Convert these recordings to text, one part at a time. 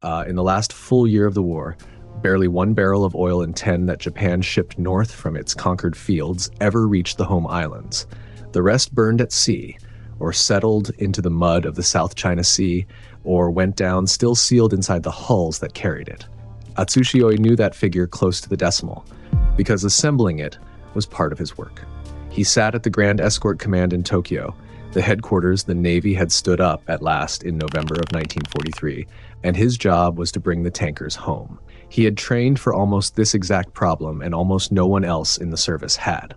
In the last full year of the war, barely 1 barrel of oil in 10 that Japan shipped north from its conquered fields ever reached the home islands. The rest burned at sea, or settled into the mud of the South China Sea, or went down still sealed inside the hulls that carried it. Atsushi Ōi knew that figure close to the decimal, because assembling it was part of his work. He sat at the Grand Escort Command in Tokyo, the headquarters the Navy had stood up at last in November of 1943, and his job was to bring the tankers home. He had trained for almost this exact problem, and almost no one else in the service had.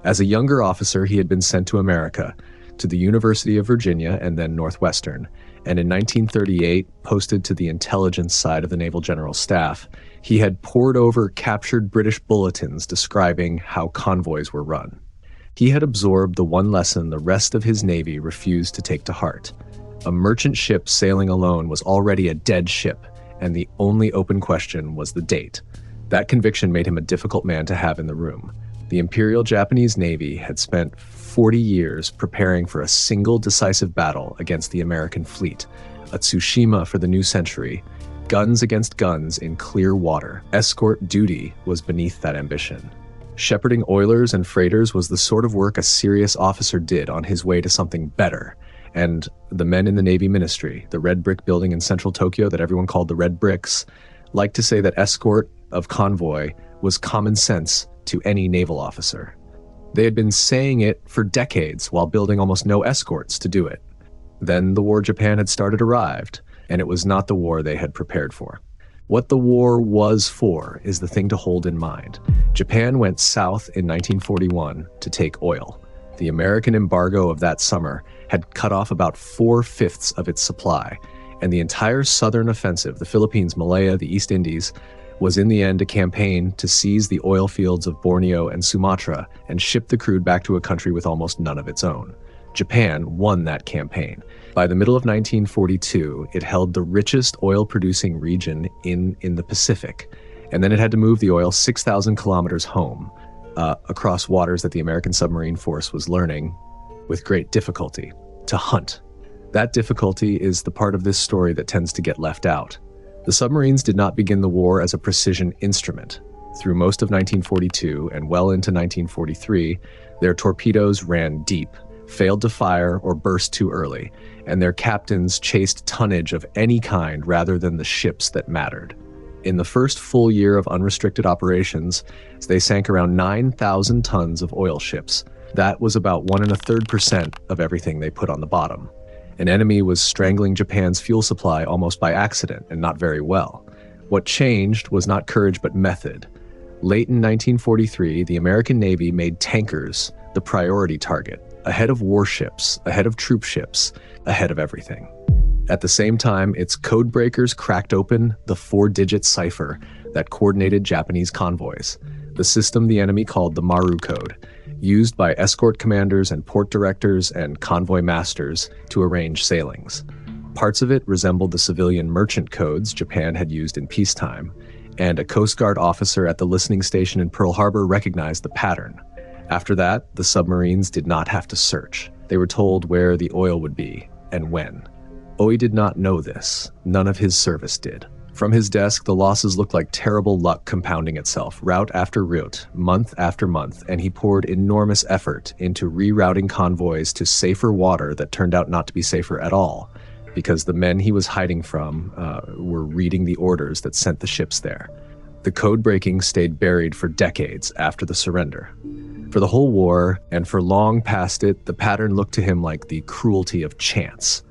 As a younger officer, he had been sent to America, to the University of Virginia and then Northwestern, and in 1938 posted to the intelligence side of the Naval General Staff. He had pored over captured British bulletins describing how convoys were run. He had absorbed the one lesson the rest of his Navy refused to take to heart. A merchant ship sailing alone was already a dead ship, and the only open question was the date. That conviction made him a difficult man to have in the room. The Imperial Japanese Navy had spent 40 years preparing for a single decisive battle against the American fleet, a Tsushima for the new century, guns against guns in clear water. Escort duty was beneath that ambition. Shepherding oilers and freighters was the sort of work a serious officer did on his way to something better, and the men in the Navy Ministry, the red brick building in central Tokyo that everyone called the Red Bricks, liked to say that escort of convoy was common sense to any naval officer. They had been saying it for decades while building almost no escorts to do it. Then the war Japan had started arrived, and it was not the war they had prepared for. What the war was for is the thing to hold in mind. Japan went south in 1941 to take oil. The American embargo of that summer had cut off about 4/5 of its supply, and the entire southern offensive, the Philippines, Malaya, the East Indies, was in the end a campaign to seize the oil fields of Borneo and Sumatra and ship the crude back to a country with almost none of its own. Japan won that campaign. By the middle of 1942, it held the richest oil-producing region in the Pacific, and then it had to move the oil 6,000 kilometers home, across waters that the American submarine force was learning, with great difficulty, to hunt. That difficulty is the part of this story that tends to get left out. The submarines did not begin the war as a precision instrument. Through most of 1942 and well into 1943, their torpedoes ran deep, failed to fire, or burst too early, and their captains chased tonnage of any kind rather than the ships that mattered. In the first full year of unrestricted operations, they sank around 9,000 tons of oil ships. That was about 1.33% of everything they put on the bottom. An enemy was strangling Japan's fuel supply almost by accident, and not very well. What changed was not courage but method. Late in 1943, the American Navy made tankers the priority target, ahead of warships, ahead of troop ships, ahead of everything. At the same time, its codebreakers cracked open the 4-digit cipher that coordinated Japanese convoys, the system the enemy called the Maru Code, used by escort commanders and port directors and convoy masters to arrange sailings. Parts of it resembled the civilian merchant codes Japan had used in peacetime, and a Coast Guard officer at the listening station in Pearl Harbor recognized the pattern. After that, the submarines did not have to search. They were told where the oil would be and when. Ōi did not know this. None of his service did. From his desk, the losses looked like terrible luck compounding itself, route after route, month after month, and he poured enormous effort into rerouting convoys to safer water that turned out not to be safer at all, because the men he was hiding from were reading the orders that sent the ships there. The code breaking stayed buried for decades after the surrender. For the whole war, and for long past it, the pattern looked to him like the cruelty of chance.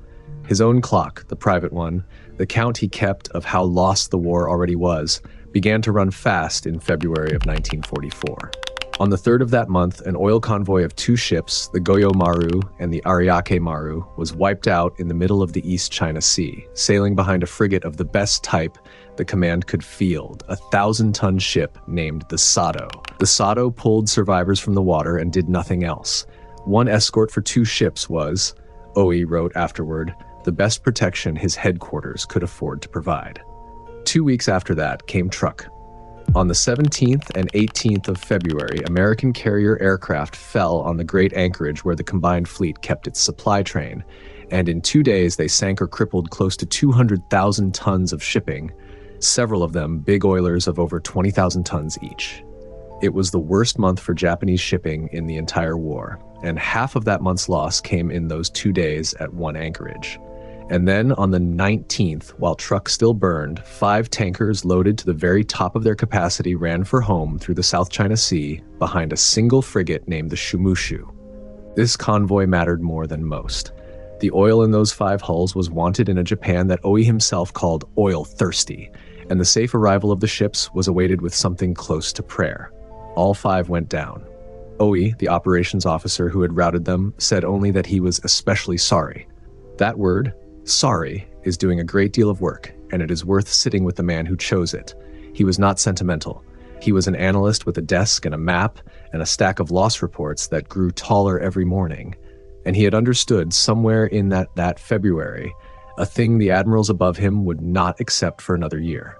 His own clock, the private one, the count he kept of how lost the war already was, began to run fast in February of 1944. On the 3rd of that month, an oil convoy of 2 ships, the Goyo Maru and the Ariake Maru, was wiped out in the middle of the East China Sea, sailing behind a frigate of the best type the command could field, a 1,000-ton ship named the Sado. The Sado pulled survivors from the water and did nothing else. One escort for 2 ships was, Ōi wrote afterward, the best protection his headquarters could afford to provide. 2 weeks after that came Truk. On the 17th and 18th of February, American carrier aircraft fell on the great anchorage where the combined fleet kept its supply train, and in 2 days they sank or crippled close to 200,000 tons of shipping, several of them big oilers of over 20,000 tons each. It was the worst month for Japanese shipping in the entire war, and half of that month's loss came in those 2 days at one anchorage. And then on the 19th, while trucks still burned, 5 tankers loaded to the very top of their capacity ran for home through the South China Sea behind a single frigate named the Shumushu. This convoy mattered more than most. The oil in those 5 hulls was wanted in a Japan that Ōi himself called oil-thirsty, and the safe arrival of the ships was awaited with something close to prayer. All 5 went down. Ōi, the operations officer who had routed them, said only that he was especially sorry. That word, sorry, is doing a great deal of work, and it is worth sitting with the man who chose it. He was not sentimental. He was an analyst with a desk and a map and a stack of loss reports that grew taller every morning. And he had understood somewhere in that February, a thing the admirals above him would not accept for another year.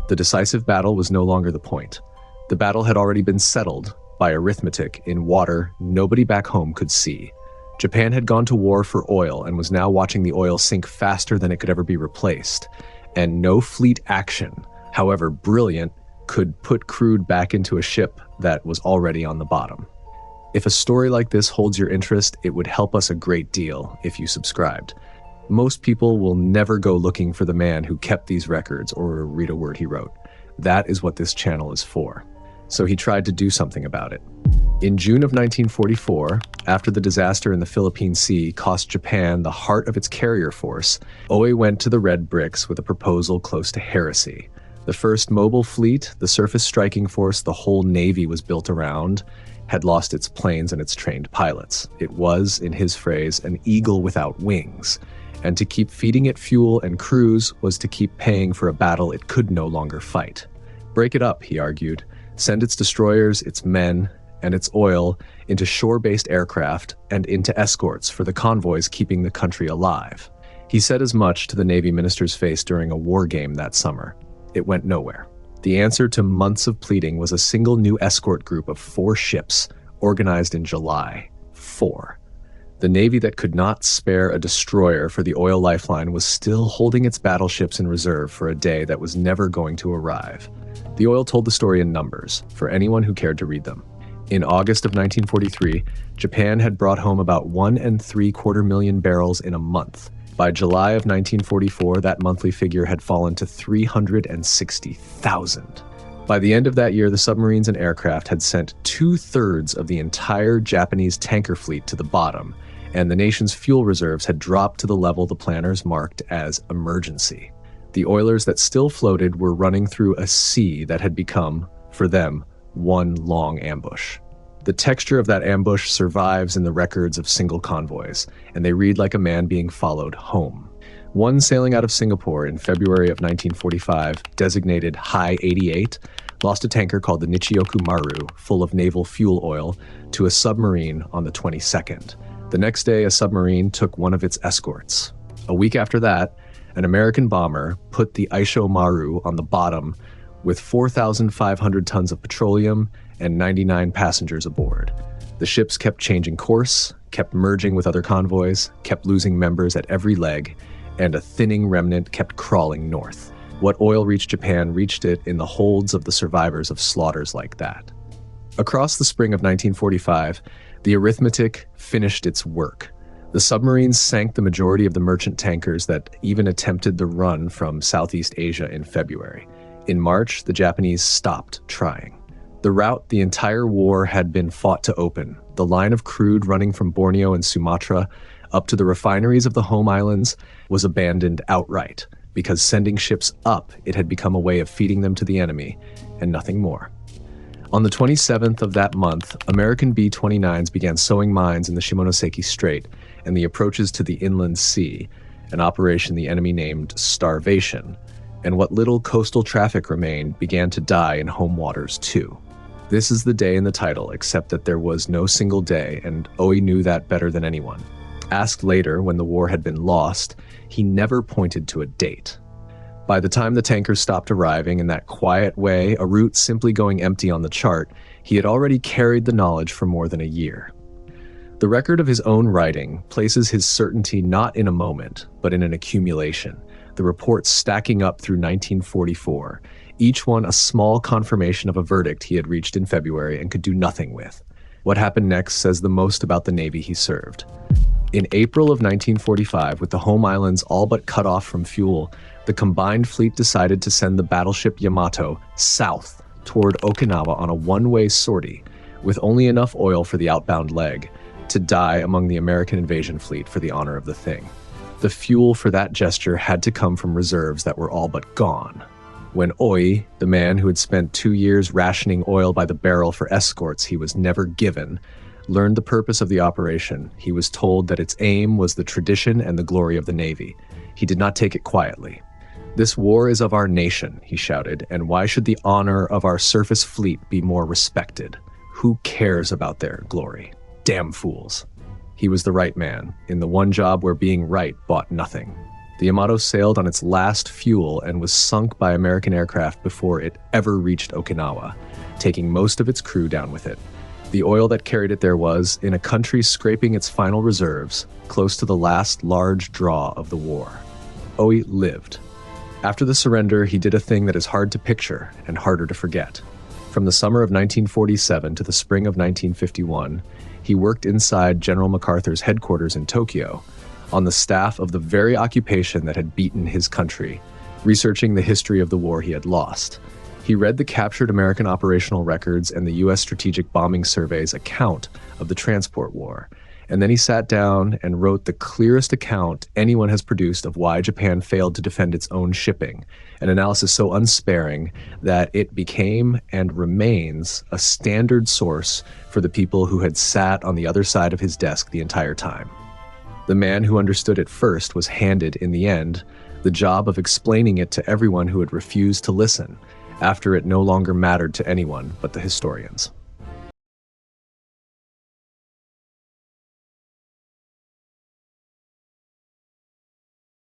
The decisive battle was no longer the point. The battle had already been settled by arithmetic in water nobody back home could see. Japan had gone to war for oil and was now watching the oil sink faster than it could ever be replaced. And no fleet action, however brilliant, could put crude back into a ship that was already on the bottom. If a story like this holds your interest, it would help us a great deal if you subscribed. Most people will never go looking for the man who kept these records or read a word he wrote. That is what this channel is for. So he tried to do something about it. In June of 1944, after the disaster in the Philippine Sea cost Japan the heart of its carrier force, Ōi went to the Red Bricks with a proposal close to heresy. The first mobile fleet, the surface striking force the whole Navy was built around, had lost its planes and its trained pilots. It was, in his phrase, an eagle without wings. And to keep feeding it fuel and crews was to keep paying for a battle it could no longer fight. Break it up, he argued. Send its destroyers, its men, and its oil into shore-based aircraft and into escorts for the convoys keeping the country alive. He said as much to the Navy minister's face during a war game that summer. It went nowhere. The answer to months of pleading was a single new escort group of 4 ships, organized in July. 4. The Navy that could not spare a destroyer for the oil lifeline was still holding its battleships in reserve for a day that was never going to arrive. The oil told the story in numbers, for anyone who cared to read them. In August of 1943, Japan had brought home about 1.75 million barrels in a month. By July of 1944, that monthly figure had fallen to 360,000. By the end of that year, the submarines and aircraft had sent 2/3 of the entire Japanese tanker fleet to the bottom, and the nation's fuel reserves had dropped to the level the planners marked as emergency. The oilers that still floated were running through a sea that had become, for them, one long ambush. The texture of that ambush survives in the records of single convoys, and they read like a man being followed home. One sailing out of Singapore in February of 1945, designated High 88, lost a tanker called the Nichioku Maru, full of naval fuel oil, to a submarine on the 22nd. The next day, a submarine took one of its escorts. A week after that, an American bomber put the Aisho Maru on the bottom with 4,500 tons of petroleum and 99 passengers aboard. The ships kept changing course, kept merging with other convoys, kept losing members at every leg, and a thinning remnant kept crawling north. What oil reached Japan reached it in the holds of the survivors of slaughters like that. Across the spring of 1945, the arithmetic finished its work. The submarines sank the majority of the merchant tankers that even attempted the run from Southeast Asia in February. In March, the Japanese stopped trying. The route the entire war had been fought to open, the line of crude running from Borneo and Sumatra up to the refineries of the home islands, was abandoned outright, because sending ships up, it had become a way of feeding them to the enemy, and nothing more. On the 27th of that month, American B-29s began sowing mines in the Shimonoseki Strait and the approaches to the Inland Sea, an operation the enemy named Starvation, and what little coastal traffic remained began to die in home waters too. This is the day in the title, except that there was no single day, and Ōi knew that better than anyone. Asked later, when the war had been lost, he never pointed to a date. By the time the tankers stopped arriving in that quiet way, a route simply going empty on the chart, he had already carried the knowledge for more than a year. The record of his own writing places his certainty not in a moment, but in an accumulation, the reports stacking up through 1944, each one a small confirmation of a verdict he had reached in February and could do nothing with. What happened next says the most about the Navy he served. In April of 1945, with the home islands all but cut off from fuel, the combined fleet decided to send the battleship Yamato south toward Okinawa on a one-way sortie, with only enough oil for the outbound leg, to die among the American invasion fleet for the honor of the thing. The fuel for that gesture had to come from reserves that were all but gone. When Ōi, the man who had spent 2 years rationing oil by the barrel for escorts he was never given, learned the purpose of the operation, he was told that its aim was the tradition and the glory of the Navy. He did not take it quietly. "This war is of our nation," he shouted, "and why should the honor of our surface fleet be more respected? Who cares about their glory? Damn fools." He was the right man, in the one job where being right bought nothing. The Yamato sailed on its last fuel and was sunk by American aircraft before it ever reached Okinawa, taking most of its crew down with it. The oil that carried it there was, in a country scraping its final reserves, close to the last large draw of the war. Ōi lived. After the surrender, he did a thing that is hard to picture and harder to forget. From the summer of 1947 to the spring of 1951, he worked inside General MacArthur's headquarters in Tokyo, on the staff of the very occupation that had beaten his country, researching the history of the war he had lost. He read the captured American operational records and the U.S. Strategic Bombing Survey's account of the transport war, and then he sat down and wrote the clearest account anyone has produced of why Japan failed to defend its own shipping, an analysis so unsparing that it became and remains a standard source for the people who had sat on the other side of his desk the entire time. The man who understood it first was handed, in the end, the job of explaining it to everyone who had refused to listen, after it no longer mattered to anyone but the historians.